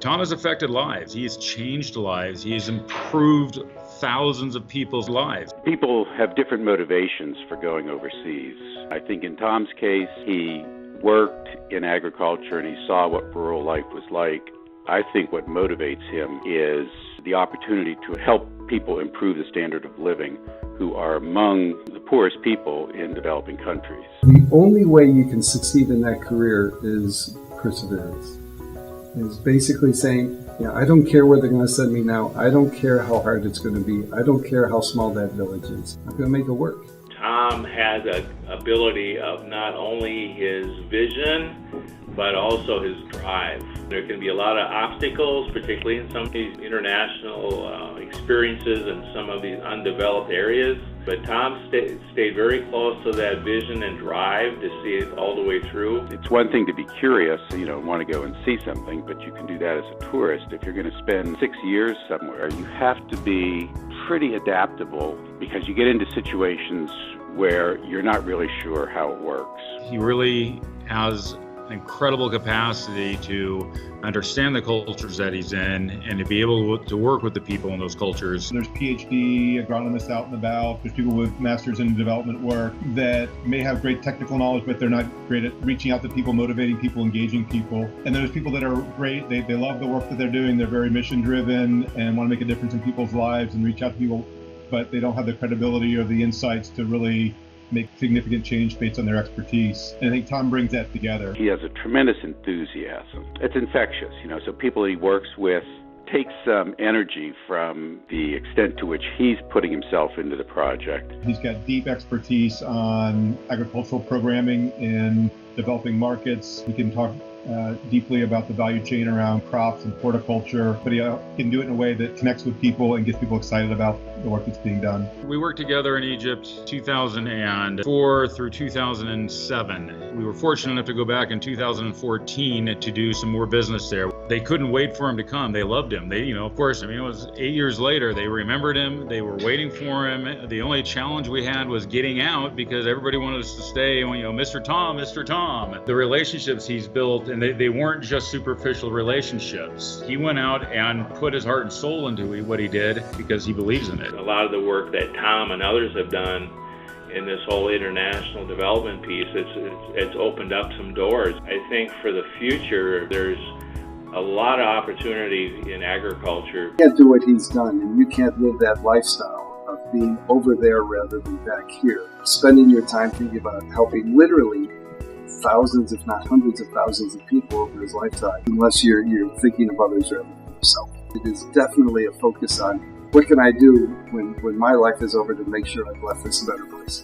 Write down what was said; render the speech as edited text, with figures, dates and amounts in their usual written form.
Tom has affected lives. He has changed lives. He has improved thousands of people's lives. People have different motivations for going overseas. I think in Tom's case, he worked in agriculture and he saw what rural life was like. I think what motivates him is the opportunity to help people improve the standard of living who are among the poorest people in developing countries. The only way you can succeed in that career is perseverance. Is basically saying, I don't care where they're going to send me now. I don't care how hard it's going to be. I don't care how small that village is. I'm going to make it work. Tom has an ability of not only his vision, but also his drive. There can be a lot of obstacles, particularly in some of these international experiences and some of these undeveloped areas. But Tom stayed very close to that vision and drive to see it all the way through. It's one thing to be curious, want to go and see something, but you can do that as a tourist. If you're going to spend 6 years somewhere, you have to be pretty adaptable because you get into situations where you're not really sure how it works. He really has incredible capacity to understand the cultures that he's in and to be able to work with the people in those cultures. There's PhD agronomists out and about. There's people with masters in development work that may have great technical knowledge, but they're not great at reaching out to people, motivating people, engaging people. And there's people that are great. They love the work that they're doing. They're very mission driven and want to make a difference in people's lives and reach out to people, but they don't have the credibility or the insights to really make significant change based on their expertise. And I think Tom brings that together. He has a tremendous enthusiasm. It's infectious, so people he works with take some energy from the extent to which he's putting himself into the project. He's got deep expertise on agricultural programming in developing markets. He can talk deeply about the value chain around crops and horticulture, but he can do it in a way that connects with people and gets people excited about the work that's being done. We worked together in Egypt 2004 through 2007. We were fortunate enough to go back in 2014 to do some more business there. They couldn't wait for him to come. They loved him. It was 8 years later. They remembered him. They were waiting for him. The only challenge we had was getting out because everybody wanted us to stay. Mr. Tom, Mr. Tom. The relationships he's built, and they weren't just superficial relationships. He went out and put his heart and soul into what he did because he believes in it. A lot of the work that Tom and others have done in this whole international development piece, it's opened up some doors. I think for the future, there's a lot of opportunity in agriculture. You can't do what he's done, and you can't live that lifestyle of being over there rather than back here. Spending your time thinking about helping literally thousands, if not hundreds of thousands of people over his lifetime, unless you're thinking of others rather than yourself. It is definitely a focus on what can I do when my life is over to make sure I've left this a better place.